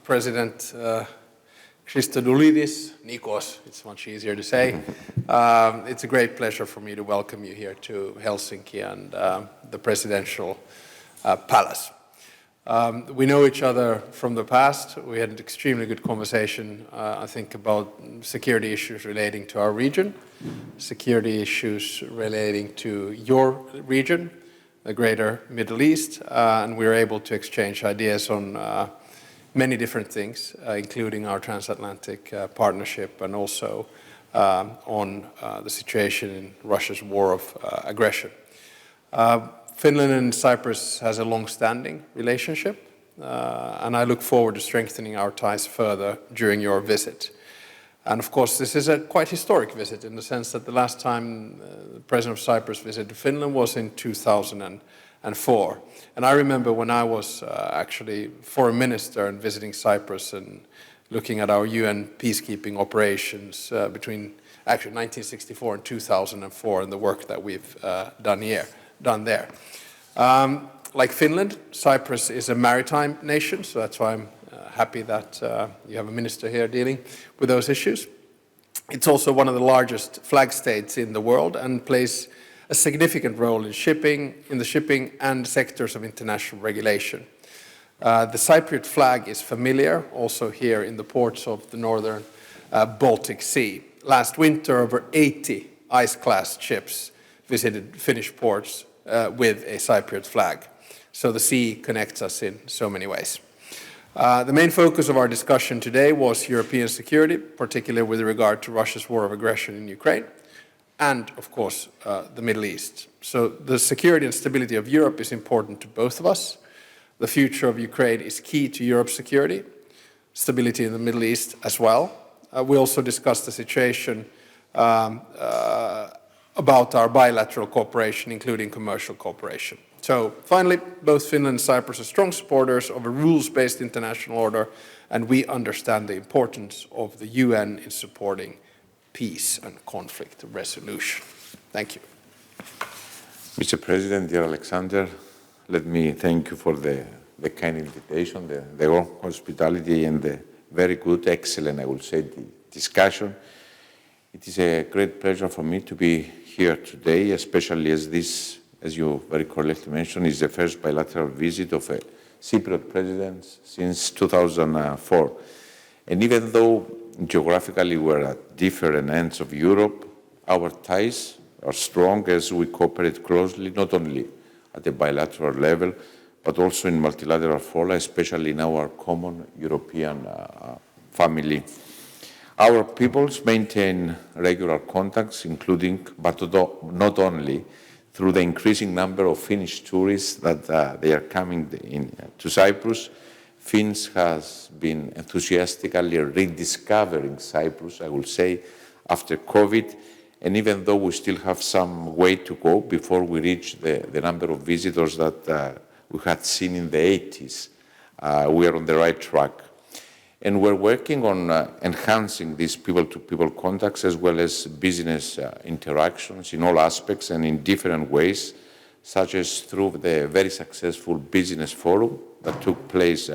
President Christodulidis, Nikos, it's much easier to say. It's a great pleasure for me to welcome you here to Helsinki and the presidential palace. We know each other from the past. We had an extremely good conversation, I think, about security issues relating to our region, security issues relating to your region, the greater Middle East, and we were able to exchange ideas on many different things, including our transatlantic partnership and also on the situation in Russia's war of aggression. Finland and Cyprus has a long-standing relationship, and I look forward to strengthening our ties further during your visit. And of course, this is a quite historic visit in the sense that the last time the President of Cyprus visited Finland was in 2004. And I remember when I was actually foreign minister and visiting Cyprus and looking at our UN peacekeeping operations between actually 1964 and 2004 and the work that we've done there. Like Finland, Cyprus is a maritime nation, so that's why I'm happy that you have a minister here dealing with those issues. It's also one of the largest flag states in the world and plays a significant role in the shipping and sectors of international regulation. The Cypriot flag is familiar also here in the ports of the northern Baltic Sea. Last winter, over 80 ice-class ships visited Finnish ports with a Cypriot flag. So the sea connects us in so many ways. The main focus of our discussion today was European security, particularly with regard to Russia's war of aggression in Ukraine, and, of course, the Middle East. So the security and stability of Europe is important to both of us. The future of Ukraine is key to Europe's security, stability in the Middle East as well. We also discussed the situation about our bilateral cooperation, including commercial cooperation. So, finally, both Finland and Cyprus are strong supporters of a rules-based international order, and we understand the importance of the UN in supporting peace and conflict resolution. Thank you. Mr. President, dear Alexander, let me thank you for the kind invitation, the hospitality, and the very good, excellent, I would say, the discussion. It is a great pleasure for me to be here today, especially as this, as you very correctly mentioned, is the first bilateral visit of a Cypriot president since 2004. And even though geographically we're at different ends of Europe, our ties are strong as we cooperate closely, not only at the bilateral level, but also in multilateral fora, especially in our common European family. Our peoples maintain regular contacts, including, but not only, through the increasing number of Finnish tourists that they are coming to Cyprus. Finns has been enthusiastically rediscovering Cyprus, I will say, after COVID. And even though we still have some way to go before we reach the number of visitors that we had seen in the 80s, we are on the right track. And we're working on enhancing these people-to-people contacts as well as business interactions in all aspects and in different ways, such as through the very successful business forum that took place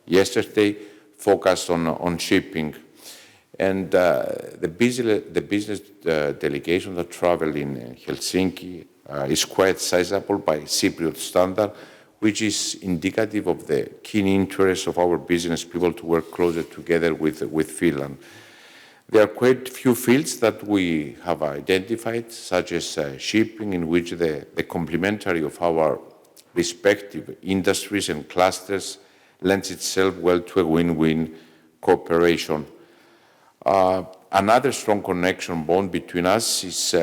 yesterday, focused on shipping. And the business delegation that traveled in Helsinki is quite sizable by Cypriot standard, which is indicative of the keen interest of our business people to work closer together with Finland. There are quite few fields that we have identified, such as shipping, in which the complementary of our respective industries and clusters lends itself well to a win-win cooperation. Another strong connection bond between us is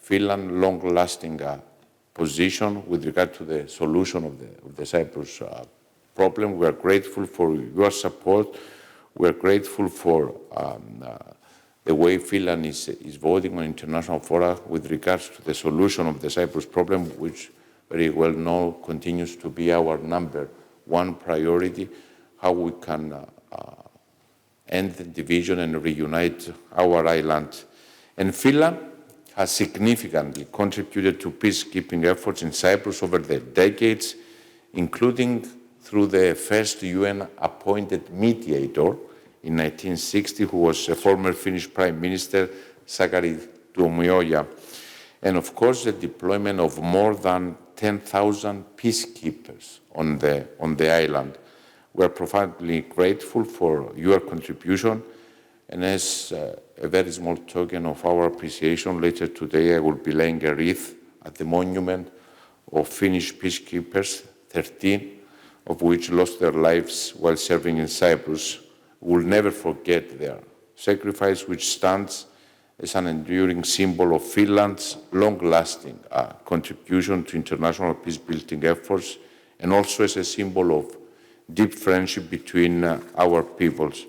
Finland's long-lasting position with regard to the solution of the Cyprus problem. We are grateful for your support. We are grateful for the way Finland is voting on international fora with regards to the solution of the Cyprus problem, which very well know continues to be our number one priority, how we can end the division and reunite our island. And Finland has significantly contributed to peacekeeping efforts in Cyprus over the decades, including through the first UN-appointed mediator in 1960, who was a former Finnish Prime Minister, Sakari Tuomioja. And of course, the deployment of more than 10,000 peacekeepers on the island. We are profoundly grateful for your contribution, and as a very small token of our appreciation, later today I will be laying a wreath at the monument of Finnish peacekeepers, 13 of which lost their lives while serving in Cyprus. We will never forget their sacrifice, which stands as an enduring symbol of Finland's long-lasting contribution to international peace-building efforts, and also as a symbol of deep friendship between our peoples.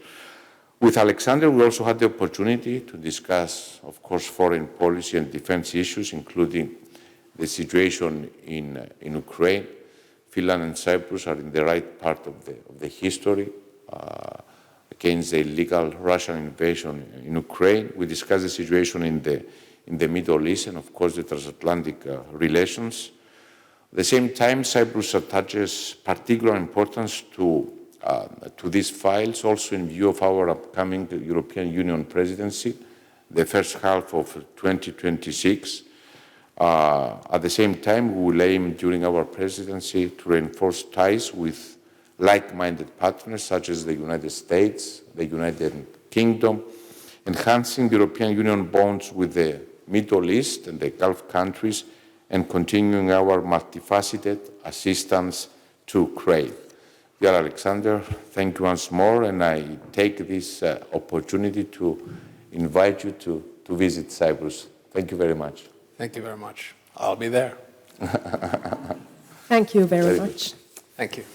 With Alexander, we also had the opportunity to discuss, of course, foreign policy and defense issues, including the situation in Ukraine. Finland and Cyprus are in the right part of the history against the illegal Russian invasion in Ukraine. We discussed the situation in the Middle East and, of course, the transatlantic relations. At the same time, Cyprus attaches particular importance to these files, also in view of our upcoming European Union presidency, the first half of 2026. At the same time, we will aim during our presidency to reinforce ties with like-minded partners such as the United States, the United Kingdom, enhancing European Union bonds with the Middle East and the Gulf countries, and continuing our multifaceted assistance to Ukraine. Dear Alexander, thank you once more, and I take this opportunity to invite you to visit Cyprus. Thank you very much. Thank you very much. I'll be there. Thank you very much. Thank you.